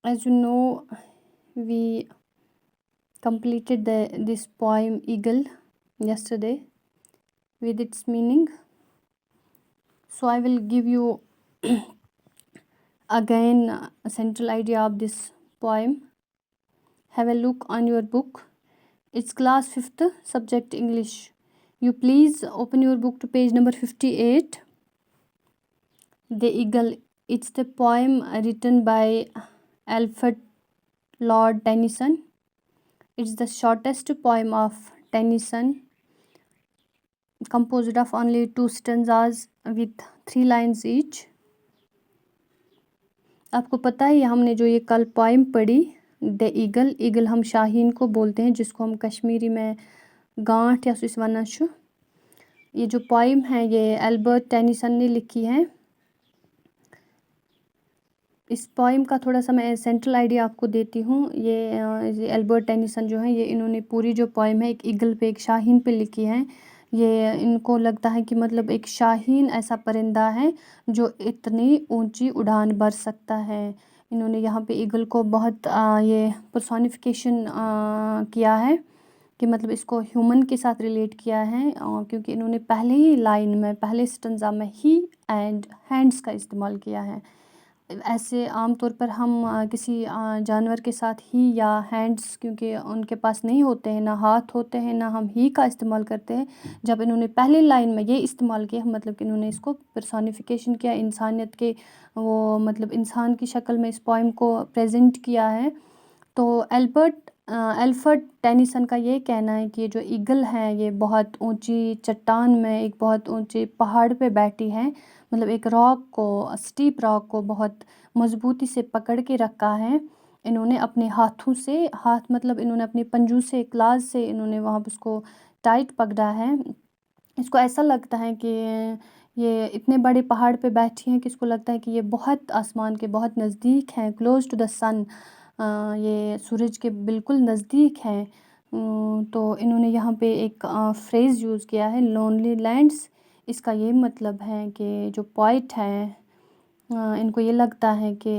As you know, we completed this poem Eagle yesterday with its meaning. So I will give you again a central idea of this poem. Have a look on your book. It's class 5th, subject English. You please open your book to page number 58. The Eagle. It's the poem written by Alfred Lord Tennyson. It's the shortest poem of Tennyson, composed of only 2 stanzas with 3 lines each. आपको पता है हमने जो ये कल poem पढ़ी the eagle, eagle हम शाहीन को बोलते हैं, जिसको हम कश्मीरी में गांठ या सुस वना छु। ये जो पोइम है ये अल्बर्ट टेनिसन ने लिखी है। इस पोइम का थोड़ा सा मैं सेंट्रल आइडिया आपको देती हूँ। ये अल्बर्ट टेनिसन जो है, ये इन्होंने पूरी जो पोइम है एक ईगल पे, एक शाहीन पे लिखी है। ये इनको लगता है कि मतलब एक शाहीन ऐसा परिंदा है जो इतनी ऊंची उड़ान भर सकता है। इन्होंने यहाँ पे ईगल को बहुत ये पर्सोनिफिकेशन किया है कि मतलब इसको ह्यूमन के साथ रिलेट किया है, क्योंकि इन्होंने पहले ही लाइन में, पहले स्टंजा में ही एंड हैंड्स का इस्तेमाल किया है। ऐसे आम तौर पर हम किसी जानवर के साथ ही या हैंड्स, क्योंकि उनके पास नहीं होते हैं, ना हाथ होते हैं, ना हम ही का इस्तेमाल करते हैं। जब इन्होंने पहले लाइन में ये इस्तेमाल किया, मतलब कि इन्होंने इसको पर्सोनिफिकेशन किया, इंसानियत के वो मतलब इंसान की शक्ल में इस पोइम को प्रेजेंट किया है। तो अल्फ्रेड टेनिसन का ये कहना है कि ये जो ईगल है ये बहुत ऊंची चट्टान में, एक बहुत ऊंचे पहाड़ पे बैठी है, मतलब एक रॉक को, स्टीप रॉक को बहुत मजबूती से पकड़ के रखा है इन्होंने अपने हाथों से। हाथ मतलब इन्होंने अपने पंजों से, क्लास से इन्होंने वहाँ पर उसको टाइट पकड़ा है। इसको ऐसा लगता है कि ये इतने बड़े पहाड़ पे बैठी हैं कि इसको लगता है कि ये बहुत आसमान के बहुत नज़दीक हैं, क्लोज टू द सन, ये सूरज के बिल्कुल नज़दीक हैं। तो इन्होंने यहाँ पे एक फ्रेज़ यूज़ किया है, लोनली लैंड्स। इसका ये मतलब है कि जो पोइट है इनको ये लगता है कि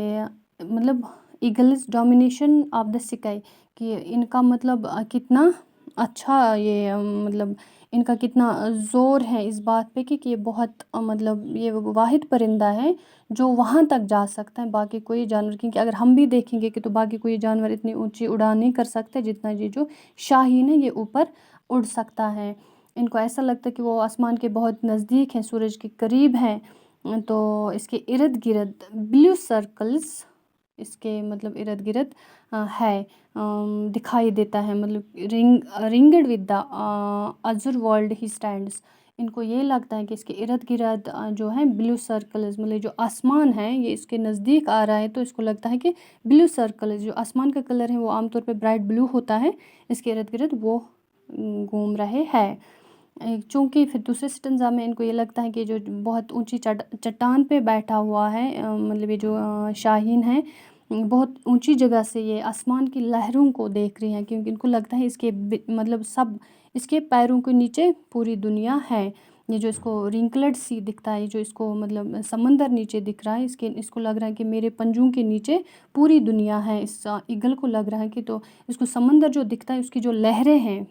मतलब eagles domination of the sky, कि इनका मतलब कितना अच्छा ये मतलब इनका कितना ज़ोर है इस बात पे कि ये बहुत मतलब ये वाहिद परिंदा है जो वहाँ तक जा सकता है, बाकी कोई जानवर, क्योंकि अगर हम भी देखेंगे कि तो बाकी कोई जानवर इतनी ऊंची उड़ान नहीं कर सकते जितना ये जो शाहीन है ये ऊपर उड़ सकता है। इनको ऐसा लगता है कि वो आसमान के बहुत नज़दीक हैं, सूरज के करीब हैं। तो इसके इर्द गिर्द ब्लू सर्कल्स, इसके मतलब इर्द गिर्द है, दिखाई देता है, मतलब रिंगड विद द अजर वर्ल्ड ही स्टैंड्स। इनको ये लगता है कि इसके इर्द गिर्द जो है ब्लू सर्कल्स, मतलब जो आसमान है ये इसके नज़दीक आ रहा है, तो इसको लगता है कि ब्लू सर्कल्स, जो आसमान का कलर है वो आमतौर पे ब्राइट ब्लू होता है, इसके इर्द गिर्द वो घूम रहे हैं। चूँकि फिर दूसरे स्टंजा में इनको ये लगता है कि जो बहुत ऊंची चट्टान पे बैठा हुआ है, मतलब ये जो शाहीन है बहुत ऊंची जगह से ये आसमान की लहरों को देख रही हैं, क्योंकि इनको लगता है इसके मतलब सब इसके पैरों के नीचे पूरी दुनिया है। ये जो इसको रिंकलड सी दिखता है, जो इसको मतलब समंदर नीचे दिख रहा है, इसको लग रहा है कि मेरे पंजों के नीचे पूरी दुनिया है। इस ईगल को लग रहा है कि तो इसको समंदर जो दिखता है उसकी जो लहरें हैं,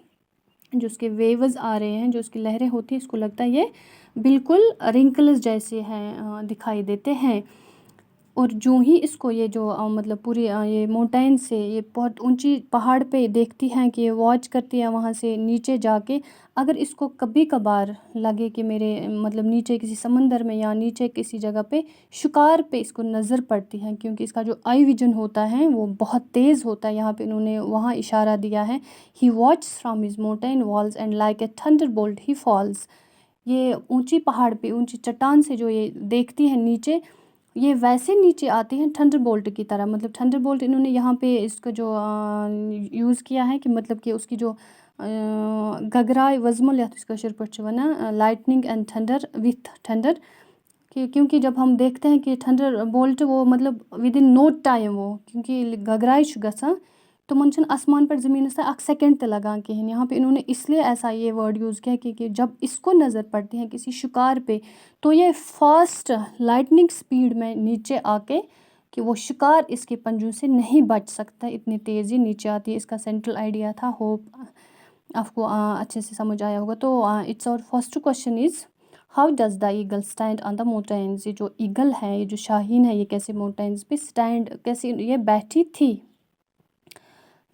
जो उसके वेव्स आ रहे हैं, जो उसकी लहरें होती हैं, इसको लगता है ये बिल्कुल रिंकल्स जैसे हैं, दिखाई देते हैं। और जो ही इसको ये जो मतलब पूरी ये माउंटेन से, ये बहुत ऊंची पहाड़ पे देखती हैं कि ये वॉच करती है वहाँ से नीचे जाके, अगर इसको कभी कभार लगे कि मेरे मतलब नीचे किसी समंदर में या नीचे किसी जगह पे शिकार पे इसको नज़र पड़ती है, क्योंकि इसका जो आई विजन होता है वो बहुत तेज़ होता है। यहाँ पे इन्होंने वहाँ इशारा दिया है, he watch from his mountain walls and like a thunderbolt he falls. ये ऊंची पहाड़ पे, ऊंची चट्टान से जो ये देखती है नीचे, ये वैसे नीचे आती हैं थंडर बोल्ट की तरह। मतलब थंडर बोल्ट इन्होंने यहाँ पे इसका जो यूज़ किया है कि मतलब कि उसकी जो गगराए वज़मुल या इसका शिर पर वना lightning and thunder with thunder, क्योंकि जब हम देखते हैं कि थंडर बोल्ट वो मतलब विद इन नो टाइम वो, क्योंकि गगराए गसा तो मन आसमान पर ज़मीन से 1 सेकंड ते लगा के हैं। यहाँ पे इन्होंने इसलिए ऐसा ये वर्ड यूज़ किया कि जब इसको नज़र पड़ती है किसी शिकार पे, तो ये फास्ट लाइटनिंग स्पीड में नीचे आके کہ وہ شکار اس کے پنجوں سے نہیں بچ سکتا، اتنی تیزی نیچے آتی ہے. اس کا سینٹرل آئیڈیا تھا. ہوپ آپ کو اچھے سے سمجھ آیا ہوگا. تو it's our first question is how does the eagle stand on the mountains. یہ جو ایگل ہے، یہ جو شاہین ہے، یہ کیسے ماؤنٹینز پہ اسٹینڈ، کیسے یہ بیٹھی تھی،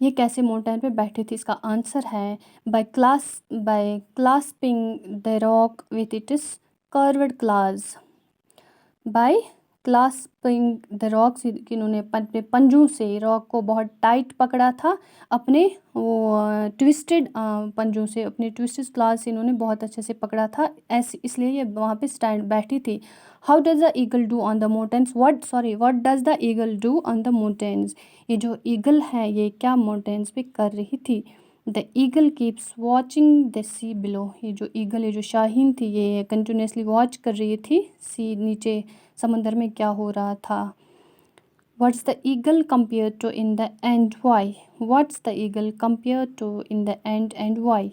یہ کیسے ماؤنٹین پہ بیٹھی تھی. اس کا آنسر ہے by clasping the rock with its crooked claws. By clasping the rock, کہ انہوں نے اپنے پنجوں سے راک کو بہت ٹائٹ پکڑا تھا، اپنے وہ ٹوسٹڈ پنجوں سے، اپنے ٹوسٹڈ کلاز سے انہوں نے بہت اچھے سے پکڑا تھا، ایسے اس لیے یہ وہاں پہ اسٹینڈ بیٹھی تھی. How does the eagle do on the mountains, what does the eagle do on the mountains. یہ جو ایگل ہے یہ کیا ماؤنٹینس پہ کر رہی تھی. دا ایگل کیپس واچنگ دا سی بلو. یہ جو ایگل، یہ جو شاہین تھی، یہ کنٹینیوسلی واچ کر رہی تھی سی، نیچے سمندر میں کیا ہو رہا تھا. What's the eagle compare to in the end why. What's the eagle compare to in the end why.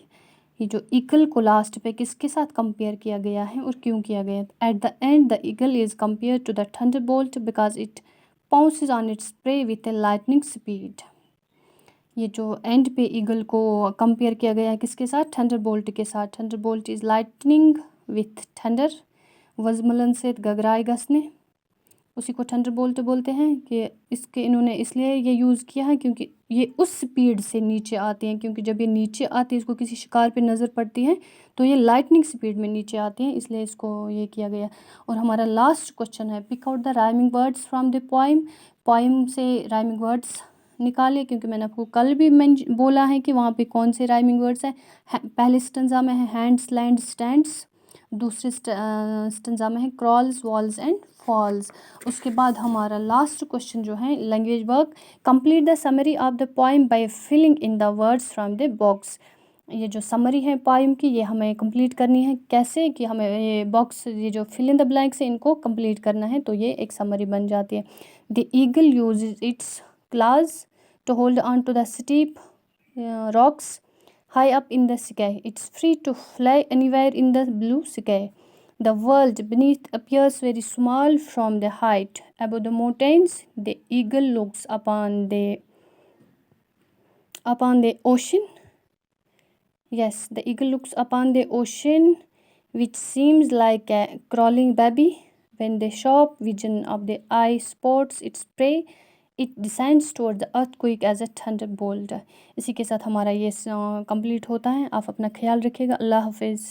یہ جو ایگل کو لاسٹ پہ کس کے ساتھ کمپیئر کیا گیا ہے اور کیوں کیا گیا. At the end the eagle is compare to the thunderbolt because it pounces on its prey with a lightning speed. یہ جو اینڈ پہ ایگل کو کمپیئر کیا گیا ہے کس کے ساتھ، تھنڈر بولٹ کے ساتھ. Thunderbolt is lightning with thunder. وزملن سے گگرائے گسنے، اسی کو تھنڈر بولٹ بولتے ہیں. کہ اس کے انہوں نے اس لیے یہ یوز کیا ہے کیونکہ یہ اس سپیڈ سے نیچے آتے ہیں، کیونکہ جب یہ نیچے آتی ہے، اس کو کسی شکار پہ نظر پڑتی ہے تو یہ لائٹننگ سپیڈ میں نیچے آتے ہیں، اس لیے اس کو یہ کیا گیا. اور ہمارا لاسٹ کوشچن ہے pick out the rhyming words from the poem. Poem سے رائمنگ ورڈس نکالے، کیونکہ میں نے آپ کو کل بھی بولا ہے کہ وہاں پہ کون سے رائمنگ ورڈس ہیں. پہلے اسٹنزا میں ہے ہینڈس لینڈ اسٹینڈس، دوسرے اسٹنزا میں ہے کرالز والز اینڈ فالز. اس کے بعد ہمارا لاسٹ کوشچن جو ہے language work. Complete the summary of the poem by filling in the words from the box. یہ جو سمری ہے پوائم کی، یہ ہمیں کمپلیٹ کرنی ہے. کیسے کہ ہمیں یہ باکس، یہ جو فل ان دا بلینکس ہے، ان کو کمپلیٹ کرنا ہے، تو یہ ایک سمری بن جاتی ہے. The eagle uses its claws to hold on to the steep rocks high up in the sky. It's free to fly anywhere in the blue sky. The world beneath appears very small from the height above the mountains. The eagle looks upon the ocean. Yes, the eagle looks upon the ocean, which seems like a crawling baby. When the sharp vision of the eye spots its prey, it descends toward the earth quick as a thunderbolt. اسی کے ساتھ ہمارا یہ complete ہوتا ہے. آپ اپنا خیال رکھیے گا. اللہ حافظ.